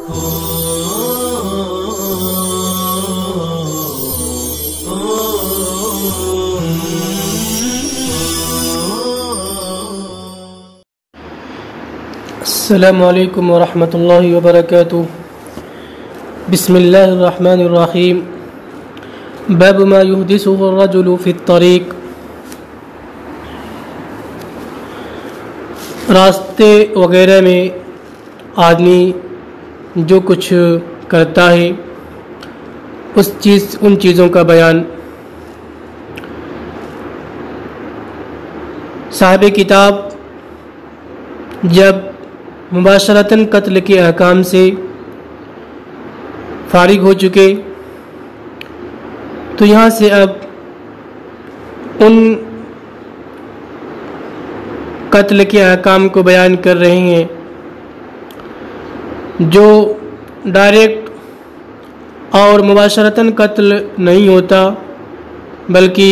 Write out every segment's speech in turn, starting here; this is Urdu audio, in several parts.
السلام علیکم ورحمۃ اللہ وبرکاتہ۔ بسم اللہ الرحمن الرحیم۔ باب ما يحدثه الرجل في الطريق۔ راستے وغیرہ میں آدمی جو کچھ کرتا ہے ان چیزوں کا بیان۔ صاحب کتاب جب مباشرتاً قتل کے احکام سے فارغ ہو چکے تو یہاں سے اب ان قتل کے احکام کو بیان کر رہے ہیں جو ڈائریکٹ اور مباشرتاً قتل نہیں ہوتا بلکہ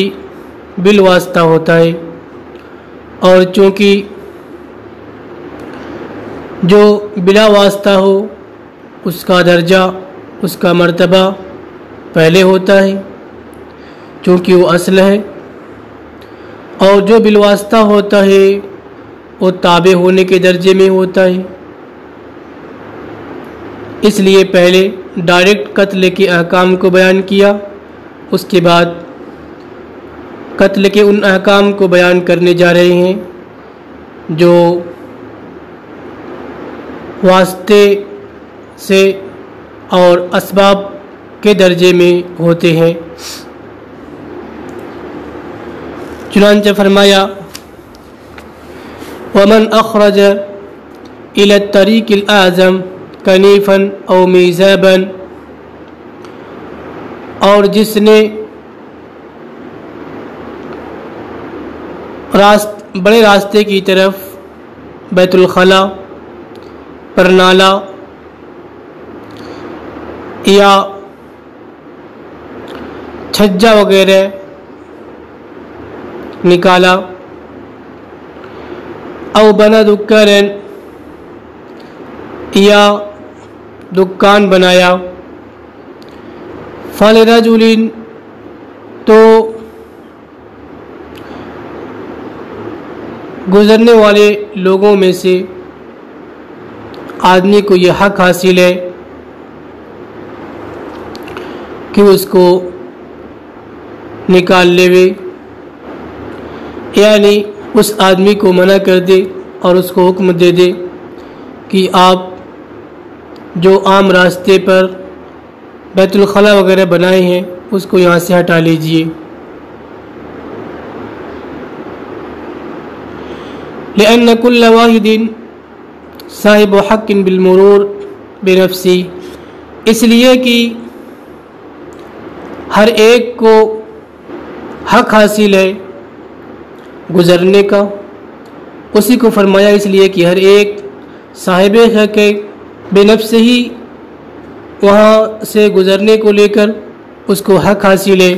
بالواسطہ ہوتا ہے، اور چونکہ جو بلا واسطہ ہو اس کا درجہ، اس کا مرتبہ پہلے ہوتا ہے چونکہ وہ اصل ہے، اور جو بالواسطہ ہوتا ہے وہ تابع ہونے کے درجے میں ہوتا ہے۔ اس لیے پہلے ڈائریکٹ قتل کے احکام کو بیان کیا، اس کے بعد قتل کے ان احکام کو بیان کرنے جا رہے ہیں جو واسطے سے اور اسباب کے درجے میں ہوتے ہیں۔ چنانچہ فرمایا ومن اخرج الى الطريق الاعظم کنیفا او میزابا، اور جس نے بڑے راستے کی طرف بیت الخلا، پرنالا یا چھجا وغیرہ نکالا، او بنا دکان، یا دکان بنایا، فلرجل، تو گزرنے والے لوگوں میں سے آدمی کو یہ حق حاصل ہے کہ اس کو نکال لے، یعنی اس آدمی کو منع کر دے اور اس کو حکم دے دے کہ آپ جو عام راستے پر بیت الخلا وغیرہ بنائے ہیں اس کو یہاں سے ہٹا لیجئے۔ لأن كل واحد صاحب حق بالمرور بنفسی، اس لیے کہ ہر ایک کو حق حاصل ہے گزرنے کا، اسی کو فرمایا اس لیے کہ ہر ایک صاحب حق ہے بنفس ہی، وہاں سے گزرنے کو لے کر اس کو حق حاصل ہے۔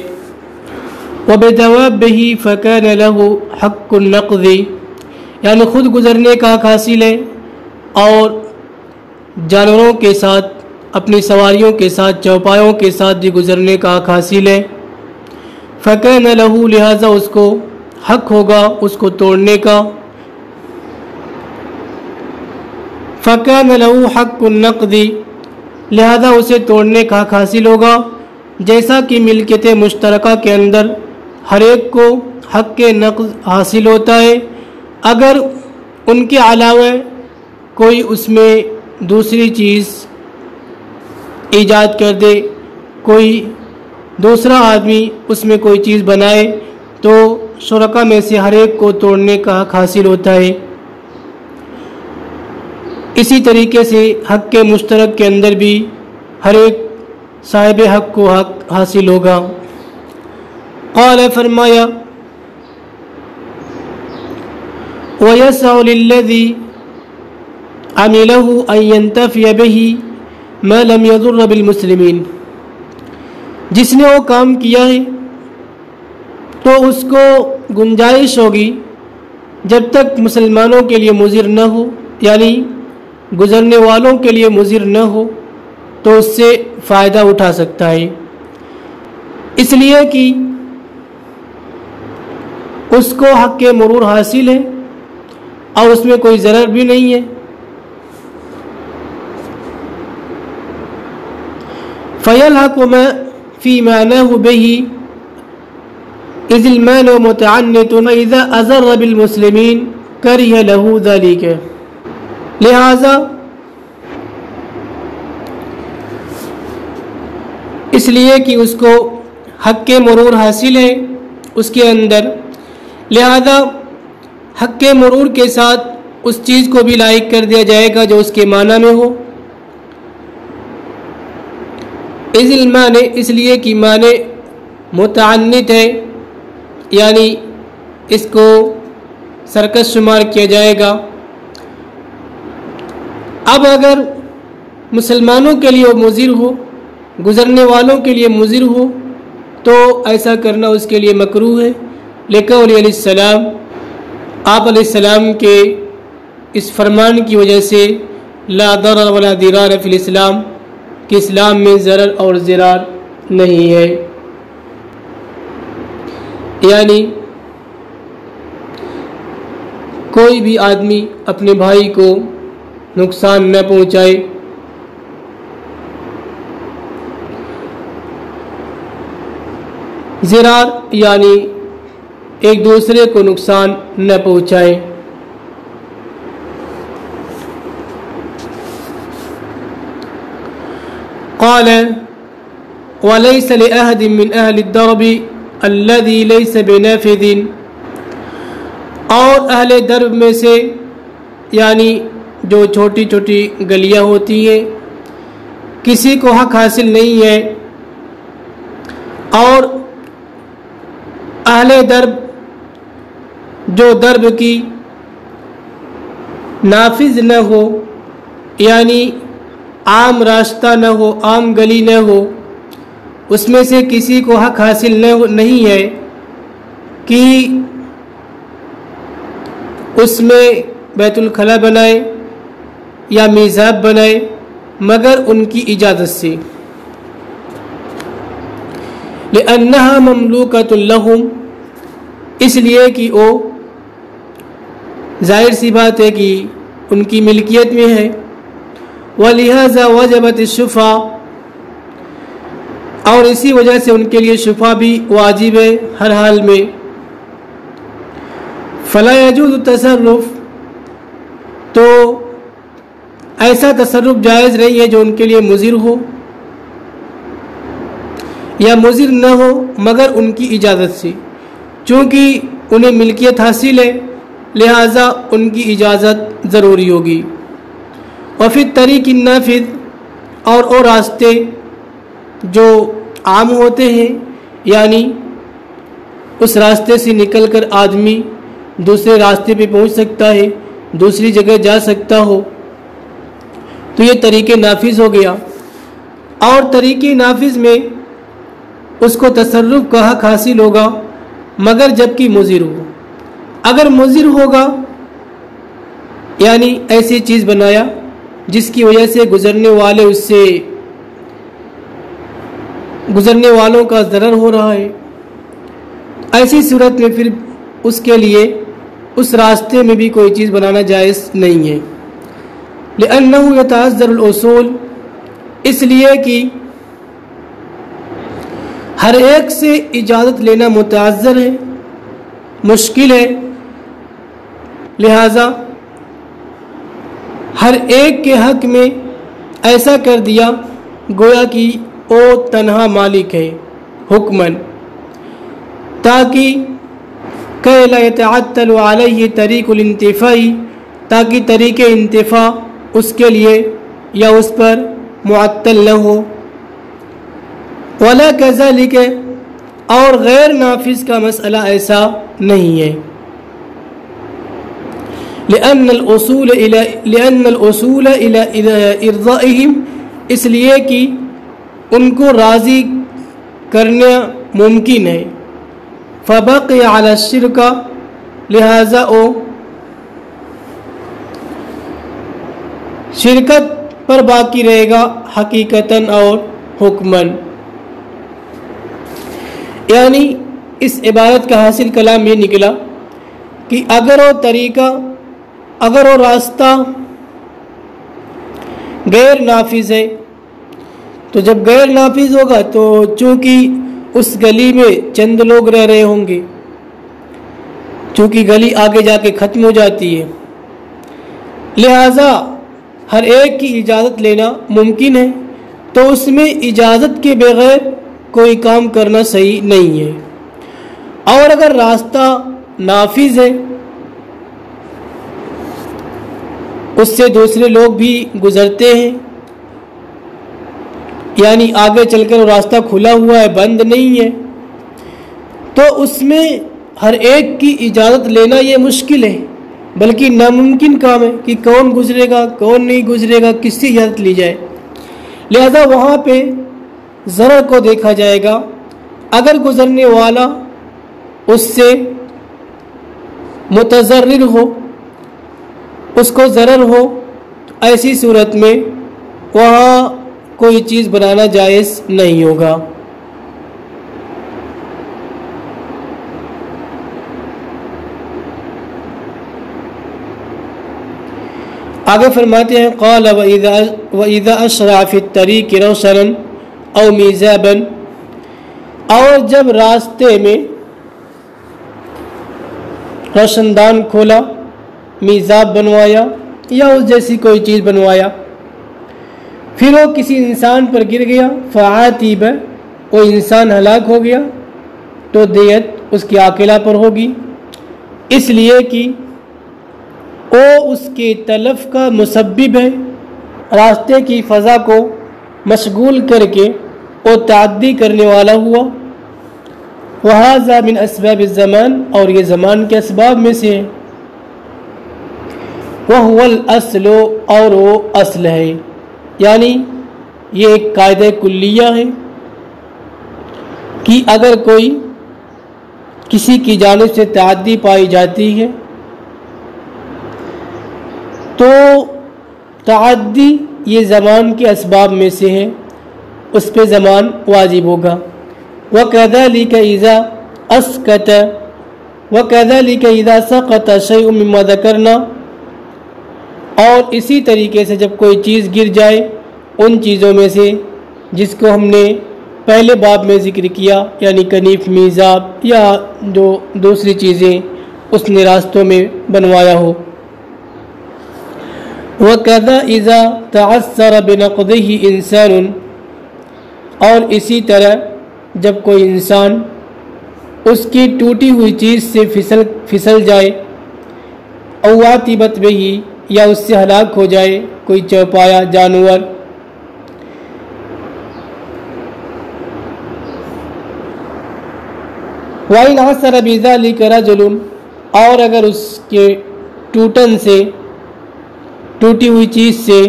وبدوابه فكان له حق النقض، یعنی خود گزرنے کا حق حاصل ہے اور جانوروں کے ساتھ، اپنی سواریوں کے ساتھ، چوپایوں کے ساتھ بھی گزرنے کا حق حاصل ہے۔ فَكَانَ لَهُ، لہذا اس کو حق ہوگا اس کو توڑنے کا۔ فَكَانَ لَهُ حَقُّ النَّقْضِ، لہذا اسے توڑنے کا حق حاصل ہوگا، جیسا کہ ملکیت مشترکہ کے اندر ہر ایک کو حق نقض حاصل ہوتا ہے۔ اگر ان کے علاوہ کوئی اس میں دوسری چیز ایجاد کر دے، کوئی دوسرا آدمی اس میں کوئی چیز بنائے تو شرکا میں سے ہر ایک کو توڑنے کا حق حاصل ہوتا ہے۔ اسی طریقے سے حق کے مشترک کے اندر بھی ہر ایک صاحب حق کو حق حاصل ہوگا۔ قال، فرمایا وَيَسْعُ لِلَّذِي عَمِلَهُ أَن يَنْتَفِيَ بِهِ مَا لَمْ يَضُرَّ بِالْمُسْلِمِينَ، جس نے وہ کام کیا ہے تو اس کو گنجائش ہوگی جب تک مسلمانوں کے لیے مضر نہ ہو، یعنی گزرنے والوں کے لیے مضر نہ ہو، تو اس سے فائدہ اٹھا سکتا ہے، اس لیے کہ اس کو حق مرور حاصل ہے اور اس میں کوئی ضرر بھی نہیں ہے۔ فَيَلْحَقُ مَا فِي مَعْنَاهُ بِهِ إِذِ الْمَانُ مُتَعَنِّتٌ إِذَا أَضَرَّ بِالْمُسْلِمِينَ كَرِهَ لَهُ ذَلِكَ، لہذا اس لیے کہ اس کو حق مرور حاصل ہے اس کے اندر، لہذا حق مرور کے ساتھ اس چیز کو بھی لائق کر دیا جائے گا جو اس کے معنی میں ہو۔ اذ المعنی، اس لیے کہ معنی متعنت ہے، یعنی اس کو سرکش شمار کیا جائے گا۔ اب اگر مسلمانوں کے لیے مضر ہو، گزرنے والوں کے لیے مضر ہو، تو ایسا کرنا اس کے لیے مکروہ ہے، لقول علیہ السلام، آپ علیہ السلام کے اس فرمان کی وجہ سے لا ضرر ولا ضرار فی الاسلام، کہ اسلام میں ضرر اور ضرار نہیں ہے، یعنی کوئی بھی آدمی اپنے بھائی کو نقصان نہ پہنچائے۔ ضرار یعنی ایک دوسرے کو نقصان نہ پہنچائے۔ قال وليس لأحد من أهل الدرب الذي ليس بنافذ، اور اہل درب میں سے یعنی جو چھوٹی چھوٹی گلیاں ہوتی ہیں، کسی کو حق حاصل نہیں ہے، اور اہل درب جو درب کی نافذ نہ ہو، یعنی عام راستہ نہ ہو، عام گلی نہ ہو، اس میں سے کسی کو حق حاصل نہیں ہے کہ اس میں بیت الخلا بنائے یا میزاب بنائے مگر ان کی اجازت سے، لأنها مملوکۃ لہم، اس لیے کہ وہ ظاہر سی بات ہے کہ ان کی ملکیت میں ہے، ولہذا وجبت الشفاء، اور اسی وجہ سے ان کے لیے شفاء بھی واجب ہے ہر حال میں۔ فلا يجوز التصرف، تو ایسا تصرف جائز نہیں ہے جو ان کے لیے مضر ہو یا مضر نہ ہو مگر ان کی اجازت سے، چونکہ انہیں ملکیت حاصل ہے لہذا ان کی اجازت ضروری ہوگی۔ وفی الطریق النافذ، اور راستے جو عام ہوتے ہیں، یعنی اس راستے سے نکل کر آدمی دوسرے راستے پہ پہنچ سکتا ہے، دوسری جگہ جا سکتا ہو، تو یہ طریق نافذ ہو گیا۔ اور طریق نافذ میں اس کو تصرف کا حق حاصل ہوگا مگر جب کہ مضر ہو۔ اگر مضر ہوگا یعنی ایسی چیز بنایا جس کی وجہ سے گزرنے والوں کا ضرر ہو رہا ہے، ایسی صورت میں پھر اس کے لیے اس راستے میں بھی کوئی چیز بنانا جائز نہیں ہے۔ لأنه يتعذر الأصول، اس لیے کہ ہر ایک سے اجازت لینا متعذر ہے، مشکل ہے، لہذا ہر ایک کے حق میں ایسا کر دیا گویا کہ وہ تنہا مالک ہے حکماً، تاکہ کہ لا يتعطل علیہ طریق الانتفاع، تاکہ طریق انتفاع اس کے لیے یا اس پر معطل نہ ہو۔ ولا کذالک، اور غیر نافذ کا مسئلہ ایسا نہیں ہے۔ لأن الأصول إلى إرضائهم، اس لیے کہ ان کو راضی کرنا ممکن ہے۔ فبقي على الشرك، لہذا وہ شرکت پر باقی رہے گا حقیقتاً اور حکماً۔ یعنی اس عبارت کا حاصل کلام یہ نکلا کہ اگر وہ طریقہ، اگر وہ راستہ غیر نافذ ہے، تو جب غیر نافذ ہوگا تو چونکہ اس گلی میں چند لوگ رہ رہے ہوں گے، چونکہ گلی آگے جا کے ختم ہو جاتی ہے، لہذا ہر ایک کی اجازت لینا ممکن ہے، تو اس میں اجازت کے بغیر کوئی کام کرنا صحیح نہیں ہے۔ اور اگر راستہ نافذ ہے، اس سے دوسرے لوگ بھی گزرتے ہیں، یعنی آگے چل کر وہ راستہ کھلا ہوا ہے، بند نہیں ہے، تو اس میں ہر ایک کی اجازت لینا یہ مشکل ہے، بلکہ ناممکن کام ہے کہ کون گزرے گا کون نہیں گزرے گا، کس سے اجازت لی جائے۔ لہذا وہاں پہ ضرر کو دیکھا جائے گا، اگر گزرنے والا اس سے متضرر ہو، اس کو ضرر ہو، ایسی صورت میں وہاں کوئی چیز بنانا جائز نہیں ہوگا۔ آگے فرماتے ہیں قال وَإِذَا أَشْرَعَ فِي الطَّرِيقِ رَوْشَنًا أَوْ مِيزَابًا، اور جب راستے میں روشن دان کھولا، میزاب بنوایا یا اس جیسی کوئی چیز بنوایا، پھر وہ کسی انسان پر گر گیا، فعاتب، وہ انسان ہلاک ہو گیا، تو دیت اس کی عاقلہ پر ہوگی، اس لیے کہ وہ اس کے تلف کا مسبب ہے، راستے کی فضا کو مشغول کر کے وہ تعدی کرنے والا ہوا۔ وَهَذَا مِنْ أَسْبَابِ الزَّمَانِ، اور یہ زمان کے اسباب میں سے ہے۔ وَهُوَ الْأَصْلُ، اور وہ اصل ہے، یعنی یہ ایک قاعدہ کلیہ ہے کہ اگر کوئی کسی کی جانب سے تعدی پائی جاتی ہے تو تعدی یہ زمان کے اسباب میں سے ہے، اس پہ زمان واجب ہوگا۔ وَكَذَلِكَ إِذَا أَسْقَطَ، وَكَذَلِكَ إِذَا سَقَطَ شَيْءٌ مِّمَّا ذَكَرْنَا، اور اسی طریقے سے جب کوئی چیز گر جائے ان چیزوں میں سے جس کو ہم نے پہلے باب میں ذکر کیا، یعنی کنیف، میزاب یا جو دوسری چیزیں اس نے راستوں میں بنوایا ہو۔ وَكَذَا إِذَا تَعَثَّرَ بِنَقْضِهِ إِنسَانٌ، اور اسی طرح جب کوئی انسان اس کی ٹوٹی ہوئی چیز سے پھسل جائے، أَوْ عَاطِبَتْ بِهِ، یا اس سے ہلاک ہو جائے کوئی چوپایا جانور۔ وَإِنْ عَثَرَ بِذَلِكَ رَجُلٌ، اور اگر اس کے ٹوٹن سے، ٹوٹی ہوئی چیز سے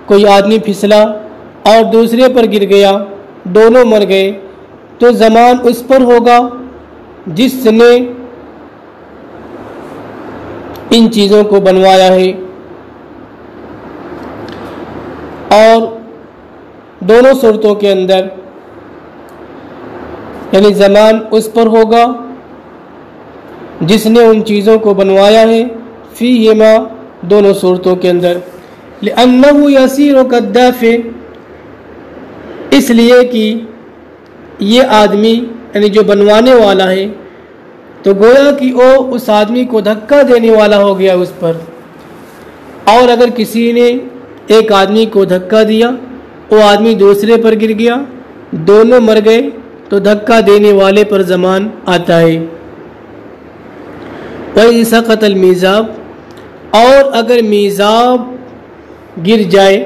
کوئی آدمی پھسلا اور دوسرے پر گر گیا، دونوں مر گئے، تو زمان اس پر ہوگا جس نے ان چیزوں کو بنوایا ہے، اور دونوں صورتوں کے اندر یعنی زمان اس پر ہوگا جس نے ان چیزوں کو بنوایا ہے، فیہما، دونوں صورتوں کے اندر، لأنہ یسیر کالدافع، اس لیے کہ یہ آدمی یعنی جو بنوانے والا ہے تو گویا کہ وہ اس آدمی کو دھکا دینے والا ہو گیا اس پر، اور اگر کسی نے ایک آدمی کو دھکا دیا، وہ آدمی دوسرے پر گر گیا، دونوں مر گئے، تو دھکا دینے والے پر زمان آتا ہے۔ وَإِنْ سَقَطَ الْمِيزَابُ، اور اگر میزاب گر جائے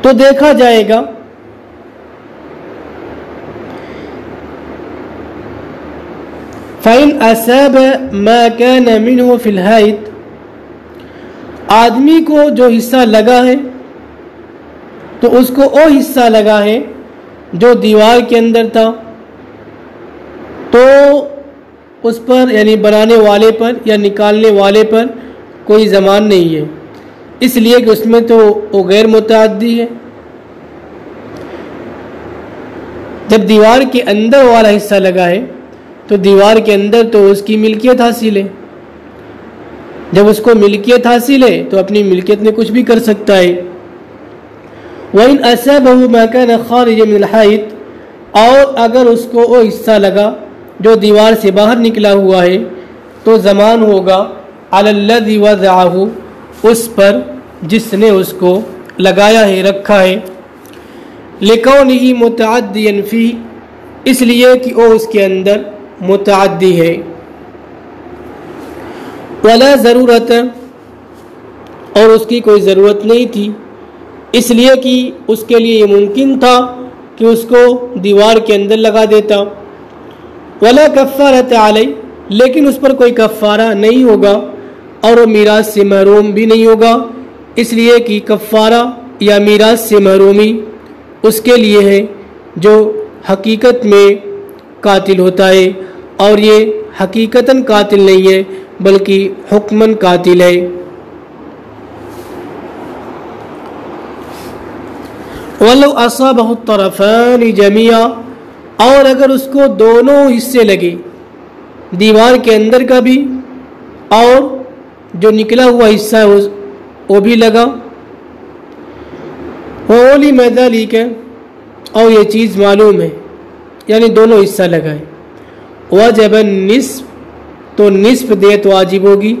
تو دیکھا جائے گا فَإِنْ أَصَابَ مَا كَانَ مِنْهُ فِي الْحَائِطِ، آدمی کو جو حصہ لگا ہے تو اس کو وہ حصہ لگا ہے جو دیوار کے اندر تھا، تو اس پر یعنی بنانے والے پر یا نکالنے والے پر کوئی زمان نہیں ہے، اس لیے کہ اس میں تو وہ غیر متعدی ہے۔ جب دیوار کے اندر والا حصہ لگا ہے تو دیوار کے اندر تو اس کی ملکیت حاصل ہے، جب اس کو ملکیت حاصل ہے تو اپنی ملکیت میں کچھ بھی کر سکتا ہے۔ وَإِنْ أَصَابَهُ مَا كَانَ خَارِجًا مِنَ الْحَائِطِ، اور اگر اس کو وہ حصہ لگا جو دیوار سے باہر نکلا ہوا ہے تو ضمان ہوگا عَلَى الَّذِي وَضَعَهُ، اس پر جس نے اس کو لگایا ہے، رکھا ہے، لِكَوْنِهِ مُتَعَدِّيًا فِيهِ، اس لیے کہ وہ اس کے اندر متعدی ہے۔ وَلَا ضَرُورَةَ، اور اس کی کوئی ضرورت نہیں تھی، اس لیے کہ اس کے لیے یہ ممکن تھا کہ اس کو دیوار کے اندر لگا دیتا۔ وَلَا كَفَّارَةَ عَلَيْهِ، لیکن اس پر کوئی کفارہ نہیں ہوگا اور وہ میراث سے محروم بھی نہیں ہوگا، اس لیے کہ کفارہ یا میراث سے محرومی اس کے لیے ہے جو حقیقت میں قاتل ہوتا ہے، اور یہ حقیقتاً قاتل نہیں ہے بلکہ حکماً قاتل ہے۔ وَلَوْ أَصَابَهُ الطَّرَفَانِ جَمِيعًا، اور اگر اس کو دونوں حصے لگے، دیوار کے اندر کا بھی اور جو نکلا ہوا حصہ ہے وہ بھی لگا، وَعُلِمَ ذَلِكَ، اور یہ چیز معلوم ہے، یعنی دونوں حصہ لگائے، وَجَبَ النِّصْفُ، تو نصف دیت واجب ہوگی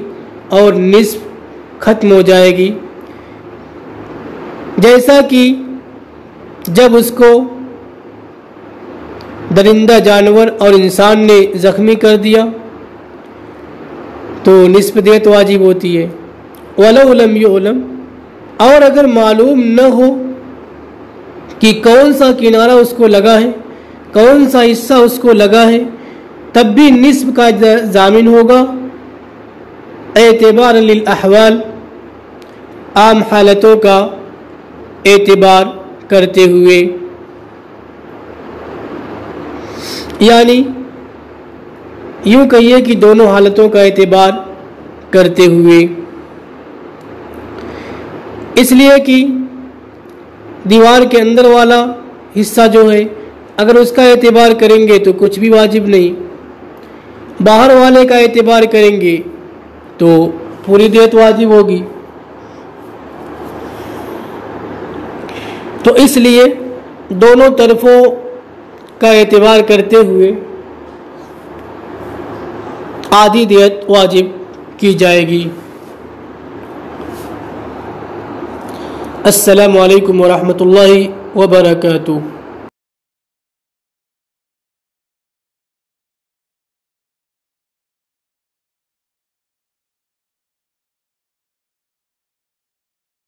اور نصف ختم ہو جائے گی۔ جیسا کہ جب اس کو درندہ جانور اور انسان نے زخمی کر دیا تو نصف دیت واجب ہوتی ہے۔ وَلَوْ لَمْ يُعْلَمْ، اور اگر معلوم نہ ہو کہ کون سا کنارہ اس کو لگا ہے، کون سا حصہ اس کو لگا ہے، تب بھی نصف کا ضامن ہوگا، اعتبار للاحوال، عام حالتوں کا اعتبار کرتے ہوئے، یعنی یوں کہیے کہ دونوں حالتوں کا اعتبار کرتے ہوئے، اس لیے کہ دیوار کے اندر والا حصہ جو ہے اگر اس کا اعتبار کریں گے تو کچھ بھی واجب نہیں، باہر والے کا اعتبار کریں گے تو پوری دیت واجب ہوگی۔ تو اس لیے دونوں طرفوں کا اعتبار کرتے ہوئے آدھی دیت واجب کی جائے گی۔ السلام علیکم ورحمۃ اللہ وبرکاتہ۔